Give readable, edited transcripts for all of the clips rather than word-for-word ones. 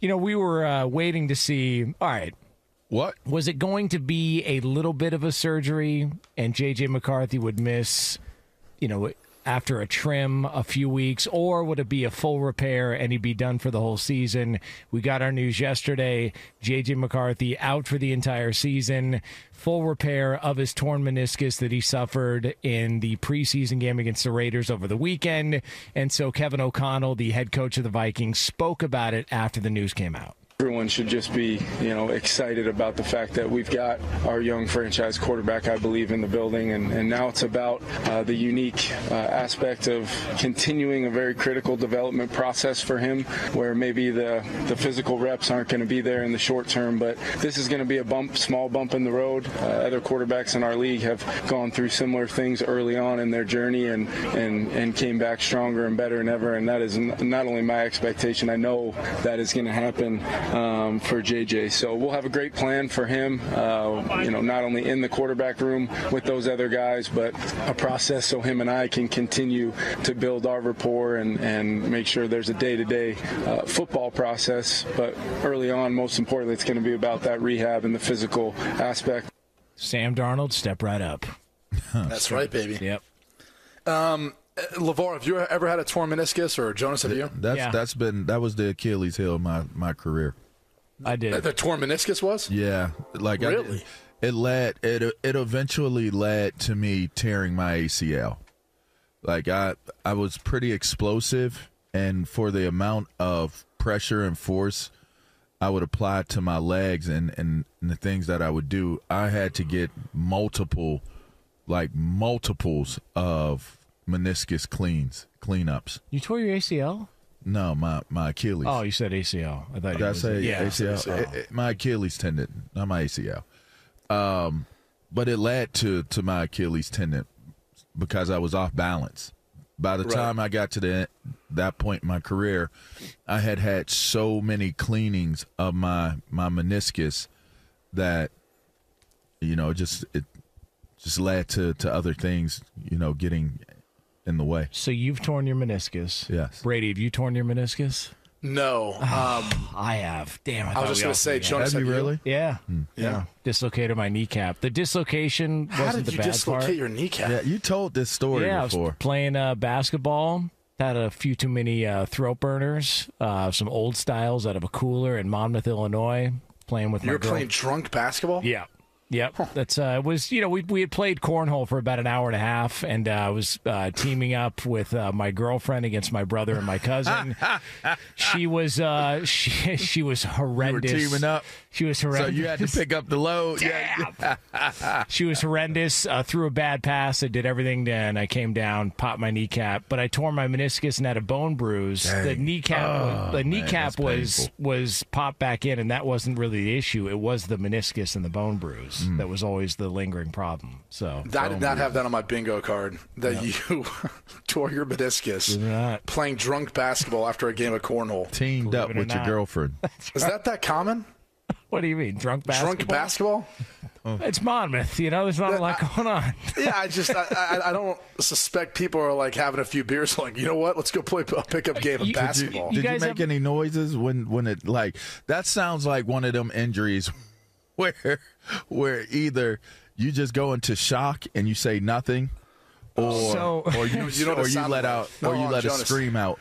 We were waiting to see, all right, What? was it going to be a little bit of a surgery and JJ McCarthy would miss, after a trim a few weeks, or would it be a full repair and he'd be done for the whole season? We got our news yesterday. JJ McCarthy out for the entire season, full repair of his torn meniscus that he suffered in the preseason game against the Raiders over the weekend. And so Kevin O'Connell, the head coach of the Vikings, spoke about it after the news came out. Everyone should just be, excited about the fact that we've got our young franchise quarterback, I believe, in the building. And now it's about the unique aspect of continuing a very critical development process for him, where maybe the physical reps aren't going to be there in the short term. But this is going to be a small bump in the road. Other quarterbacks in our league have gone through similar things early on in their journey and came back stronger and better than ever. And that is not only my expectation, I know that is going to happen for JJ. So we'll have a great plan for him, not only in the quarterback room with those other guys, but a process so him and I can continue to build our rapport and make sure there's a day-to-day football process. But early on, most importantly, it's going to be about that rehab and the physical aspect. Sam Darnold, step right up. That's right, baby. Yep. LaVar, have you ever had a torn meniscus, or Jonas, have you? That was the Achilles heel of my career. I did. The torn meniscus was? Yeah, Really? It eventually led to me tearing my ACL. I was pretty explosive, and for the amount of pressure and force I would apply to my legs and the things that I would do, I had to get multiples of meniscus cleanups. You tore your ACL? No, my Achilles. Oh, you said ACL. I thought Did I say yeah. ACL? My Achilles tendon, not my ACL. But it led to my Achilles tendon because I was off balance. By the time I got to that point in my career, I had so many cleanings of my meniscus that it just led to other things getting in the way. So you've torn your meniscus. Yes. Brady, have you torn your meniscus? No. I have. Damn, I was just going to say, Jonas, Have you really? Yeah. Yeah. Dislocated my kneecap. The dislocation How wasn't did the you bad dislocate part. your kneecap? Yeah, you told this story I before. was playing basketball. Had a few too many throat burners, some old styles out of a cooler in Monmouth, Illinois, playing with You my were girl. playing drunk basketball? Yeah. Yep. That's it was we had played cornhole for about an hour and a half, and I was teaming up with my girlfriend against my brother and my cousin. She was she was horrendous. You were teaming up. She was horrendous. So you had to pick up the load. Damn. She was horrendous. Threw a bad pass. I did everything, and I came down, popped my kneecap, but I tore my meniscus and had a bone bruise. Dang. The kneecap painful. was popped back in, and that wasn't really the issue. It was the meniscus and the bone bruise that was always the lingering problem. So I did not have that on my bingo card, that you tore your meniscus playing drunk basketball after a game of cornhole. Teamed up with your girlfriend. Is that common? What do you mean, drunk basketball? Drunk basketball? It's Monmouth, there's not a lot going on. Yeah, I don't suspect people are like having a few beers like, you know what, let's go play a pickup game of basketball. Did you make any noises when it that sounds like one of them injuries where either you just go into shock and you say nothing, or you let out a scream out.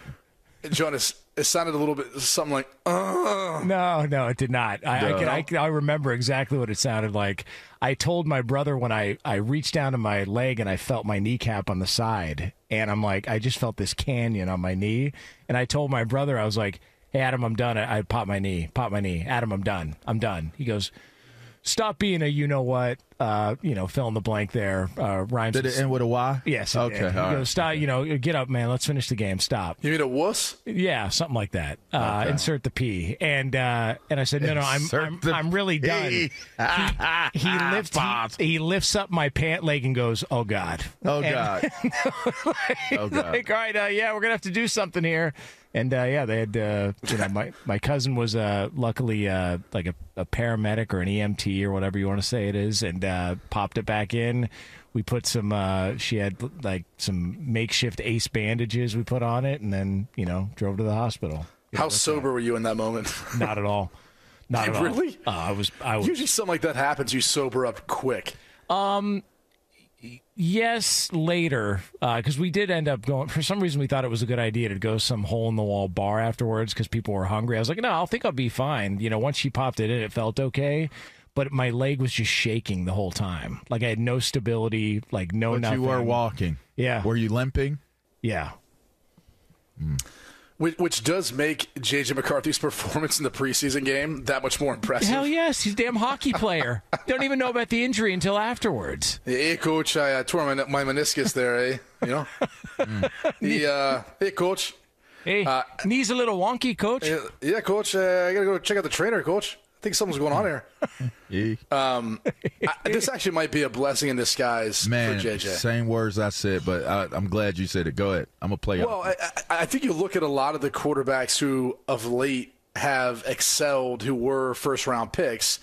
Jonas, it sounded a little bit something like, No, it did not. I remember exactly what it sounded like. I told my brother when I reached down to my leg and I felt my kneecap on the side, and I'm like, I just felt this canyon on my knee, and I told my brother, I was like, hey, Adam, I'm done. I popped my knee. Adam, I'm done. He goes, stop being a you-know-what, fill in the blank there. Rhymes. Did it end with a Y? Yes. Okay. He goes, stop, get up, man. Let's finish the game. Stop. You mean a wuss? Yeah, something like that. Insert the P. And I said, no, I'm really done. He lifts up my pant leg and goes, oh, God. Oh, God. Oh, God. Like, all right, we're going to have to do something here. And, they had, my cousin was luckily like a paramedic or an EMT or whatever you want to say it is, and popped it back in. We put she had like some makeshift ace bandages we put on it, and then, drove to the hospital. How sober were you in that moment? Not at all. Not at all. Really? I was. Usually something like that happens, you sober up quick. Yes, later, because we did end up going. For some reason, we thought it was a good idea to go some hole-in-the-wall bar afterwards because people were hungry. I was like, no, I think I'll be fine. Once she popped it in, it felt okay. But my leg was just shaking the whole time. Like I had no stability, like no nothing. But you were walking. Yeah. Were you limping? Yeah. Which does make JJ McCarthy's performance in the preseason game that much more impressive. Hell yes, he's a damn hockey player. Don't even know about the injury until afterwards. Hey, coach, I tore my meniscus there, Hey, coach. Hey, knee's a little wonky, coach. Yeah, coach, I got to go check out the trainer, coach. I think something's going on here. This actually might be a blessing in disguise for JJ. Same words I said, but I'm glad you said it. Go ahead. I'm going to play it. Well, I think you look at a lot of the quarterbacks who of late have excelled, who were first-round picks.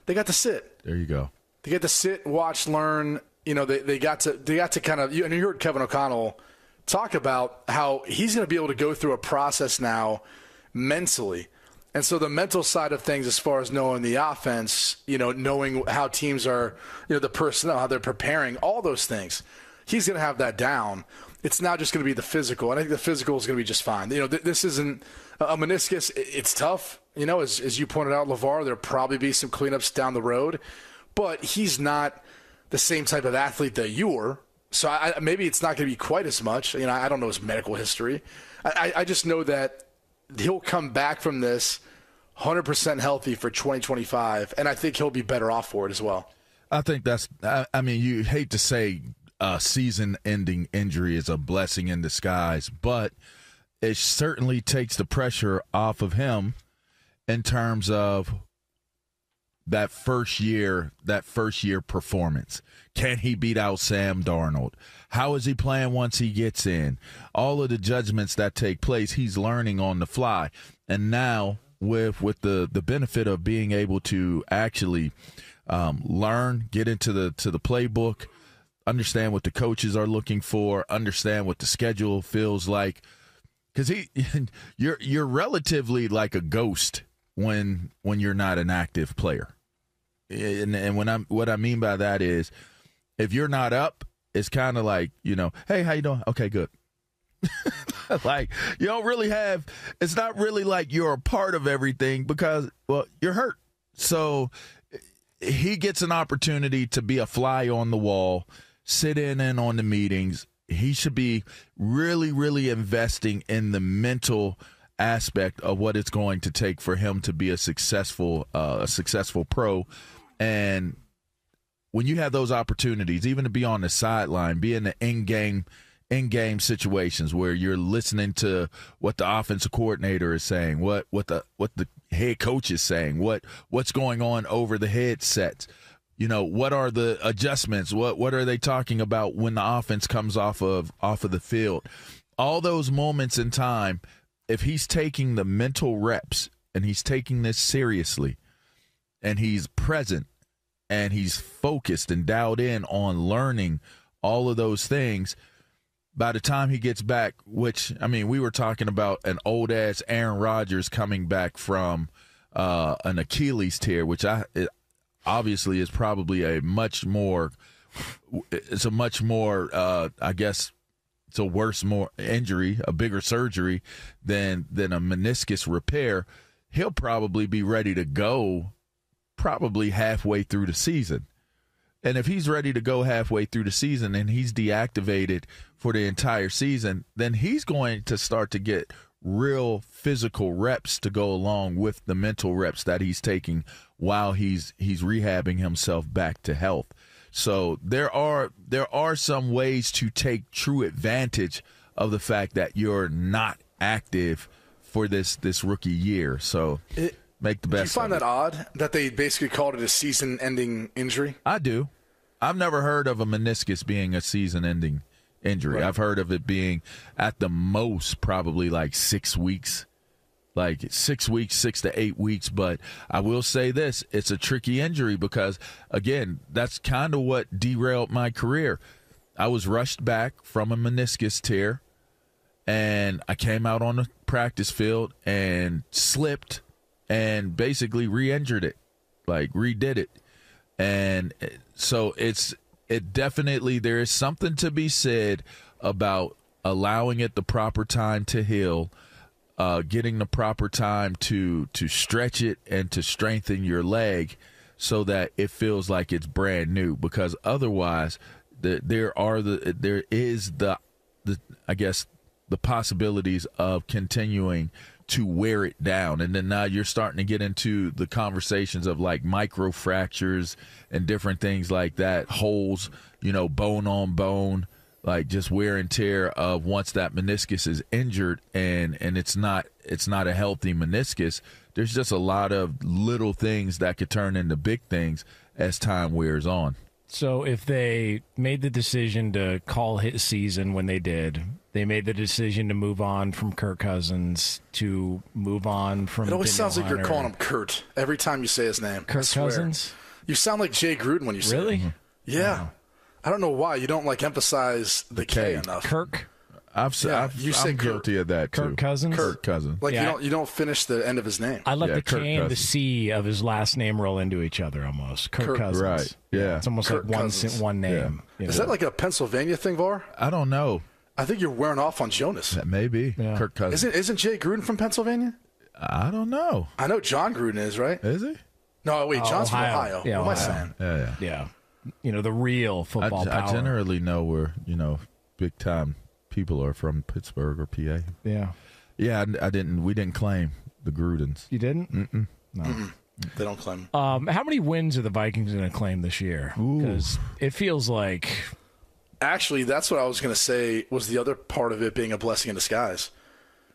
They got to sit. There you go. They get to sit, watch, learn. They got to kind of – and you heard Kevin O'Connell talk about how he's going to be able to go through a process now mentally. And so the mental side of things, as far as knowing the offense, knowing how teams are, the personnel, how they're preparing, all those things, he's going to have that down. It's now just going to be the physical, and I think the physical is going to be just fine. This isn't a meniscus. It's tough. As you pointed out, LaVar, there'll probably be some cleanups down the road, but he's not the same type of athlete that you were. So maybe it's not going to be quite as much. I don't know his medical history. I just know that he'll come back from this 100% healthy for 2025, and I think he'll be better off for it as well. I think you hate to say a season-ending injury is a blessing in disguise, but it certainly takes the pressure off of him in terms of that first year performance. Can he beat out Sam Darnold? How is he playing once he gets in? All of the judgments that take place, he's learning on the fly. And now with the benefit of being able to actually learn, get into the playbook, understand what the coaches are looking for, understand what the schedule feels like, because you're relatively like a ghost when you're not an active player. And what I mean by that is, if you're not up, it's kind of like, hey, how you doing? Okay, good. Like, you don't really have, it's not really like you're a part of everything because, well, you're hurt. So he gets an opportunity to be a fly on the wall, sit in and on the meetings. He should be really, really investing in the mental aspect of what it's going to take for him to be a successful pro. And when you have those opportunities, even to be on the sideline, be in the in-game situations where you're listening to what the offensive coordinator is saying, what the head coach is saying, what's going on over the headsets, what are the adjustments, what are they talking about when the offense comes off of the field. All those moments in time, if he's taking the mental reps and he's taking this seriously and he's present and he's focused and dialed in on learning all of those things, by the time he gets back, which, we were talking about an old-ass Aaron Rodgers coming back from an Achilles tear, which obviously is probably a much more injury, a bigger surgery than a meniscus repair. He'll probably be ready to go probably halfway through the season. And if he's ready to go halfway through the season and he's deactivated for the entire season, then he's going to start to get real physical reps to go along with the mental reps that he's taking while he's rehabbing himself back to health. So there are some ways to take true advantage of the fact that you're not active for this rookie year. So make the best. Do you find that odd that they basically called it a season-ending injury? I do. I've never heard of a meniscus being a season-ending injury. Right. I've heard of it being at the most probably like 6 weeks. Like 6 weeks, 6 to 8 weeks. But I will say this, it's a tricky injury because, again, that's kind of what derailed my career. I was rushed back from a meniscus tear, and I came out on the practice field and slipped and basically re-injured it, like redid it. And so it definitely, there is something to be said about allowing it the proper time to heal, getting the proper time to stretch it and to strengthen your leg so that it feels like it's brand new. Because otherwise, there is the I guess the possibilities of continuing to wear it down. And then now you're starting to get into the conversations of like micro fractures and different things like that, holes, bone on bone, like just wear and tear of once that meniscus is injured and it's not a healthy meniscus. There's just a lot of little things that could turn into big things as time wears on. So if they made the decision to call his season when they did, they made the decision to move on from Kirk Cousins, to move on from It always Danielle sounds like Hunter. you're calling him Kurt every time you say his name. Kirk Cousins? You sound like Jay Gruden when you say Really? it. Yeah. Wow. I don't know why. You don't emphasize the K enough. Kirk? I'm guilty of that too. Kirk Cousins? Kirk Cousins. Like you don't finish the end of his name. I let the Kirk K and the Cousins. C of his last name roll into each other almost. Kirk Cousins. Right. Yeah. It's almost Kirk like Cousins. one name. Is that like a Pennsylvania thing, Var? I don't know. I think you're wearing off on Jonas. That may be. Yeah. Kirk Cousins. Isn't Jay Gruden from Pennsylvania? I don't know. I know John Gruden is, right? Is he? No, wait, John's from Ohio. Yeah, what am I Ohio. saying? Yeah. Yeah. The real football power. I generally know where, big time people are from Pittsburgh or PA. Yeah. Yeah, we didn't claim the Grudens. You didn't? Mm-mm. No. Mm-mm. They don't claim. How many wins are the Vikings going to claim this year? Because it feels like... Actually, that's what I was going to say was the other part of it being a blessing in disguise.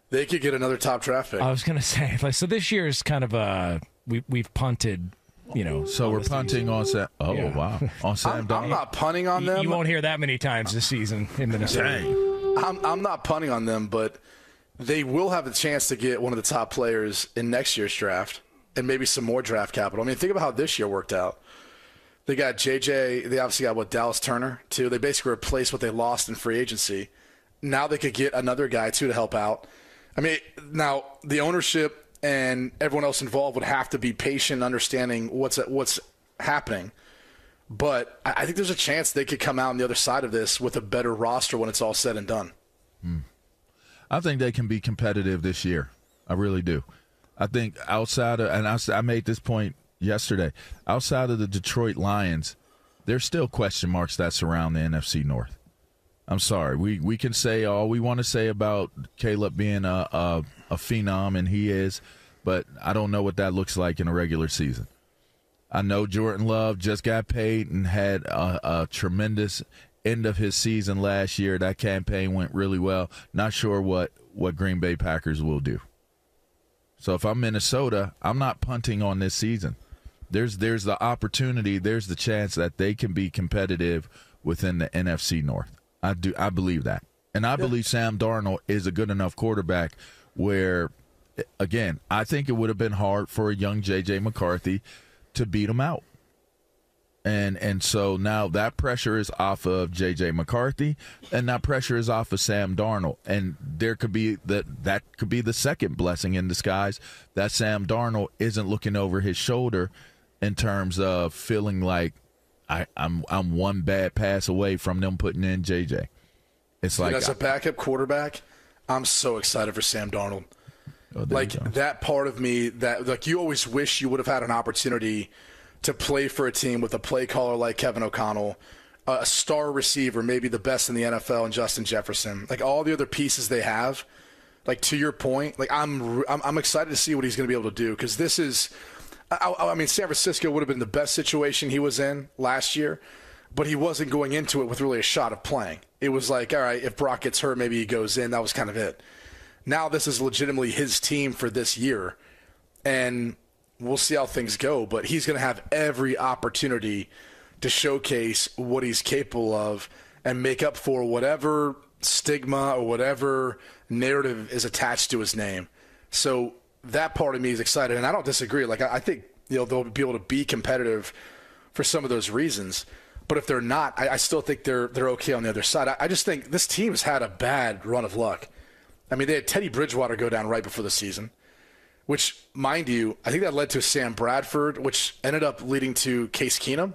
They could get another top draft pick. I was going to say, so this year is kind of we've punted, So we're punting on Sam. Oh, Yeah. wow. On Sam Darnold. I'm not punting on them. You won't hear that many times this season in Minnesota. I'm not punting on them, but they will have a chance to get one of the top players in next year's draft and maybe some more draft capital. I mean, think about how this year worked out. They got JJ. They obviously got Dallas Turner, too. They basically replaced what they lost in free agency. Now they could get another guy, too, to help out. I mean, now the ownership and everyone else involved would have to be patient, understanding what's happening. But I think there's a chance they could come out on the other side of this with a better roster when it's all said and done. I think they can be competitive this year. I really do. I think outside of, and I made this point yesterday, outside of the Detroit Lions, there's still question marks that surround the NFC North. I'm sorry. We can say all we want to say about Caleb being a phenom, and he is, but I don't know what that looks like in a regular season. I know Jordan Love just got paid and had a tremendous end of his season last year. That campaign went really well. Not sure what Green Bay Packers will do. So if I'm Minnesota, I'm not punting on this season. There's the opportunity, there's the chance that they can be competitive within the NFC North. I believe that. And I believe Sam Darnold is a good enough quarterback where, again, I think it would have been hard for a young JJ McCarthy to beat him out. And so now that pressure is off of JJ McCarthy, and that pressure is off of Sam Darnold. And there could be that could be the second blessing in disguise, that Sam Darnold isn't looking over his shoulder in terms of feeling like I'm one bad pass away from them putting in JJ. It's like, as a backup quarterback, I'm so excited for Sam Darnold. That part of me that, like, you always wish you would have had an opportunity to play for a team with a play caller like Kevin O'Connell, a star receiver, maybe the best in the NFL, and Justin Jefferson. Like, all the other pieces they have, like, to your point, like, I'm excited to see what he's going to be able to do, because this is – I mean, San Francisco would have been the best situation he was in last year, but he wasn't going into it with really a shot of playing. It was like, all right, if Brock gets hurt, maybe he goes in. That was kind of it. Now this is legitimately his team for this year, and we'll see how things go, but he's going to have every opportunity to showcase what he's capable of and make up for whatever stigma or whatever narrative is attached to his name. So that part of me is excited, and I don't disagree. Like, I think they'll be able to be competitive for some of those reasons. But if they're not, I still think they're okay on the other side. I just think this team has had a bad run of luck. I mean, they had Teddy Bridgewater go down right before the season, which, mind you, I think that led to Sam Bradford, which ended up leading to Case Keenum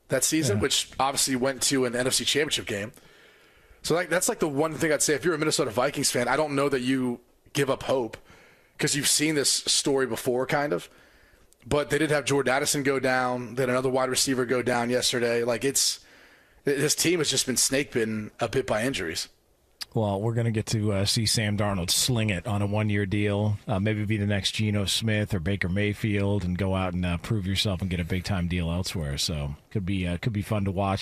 that season, which obviously went to an NFC Championship game. So that's like the one thing I'd say. If you're a Minnesota Vikings fan, I don't know that you give up hope because you've seen this story before, kind of. But they did have Jordan Addison go down. They had another wide receiver go down yesterday. Like, this team has just been snake bitten a bit by injuries. Well, we're going to get to see Sam Darnold sling it on a one-year deal, maybe be the next Geno Smith or Baker Mayfield, and go out and prove yourself and get a big-time deal elsewhere. So could be fun to watch.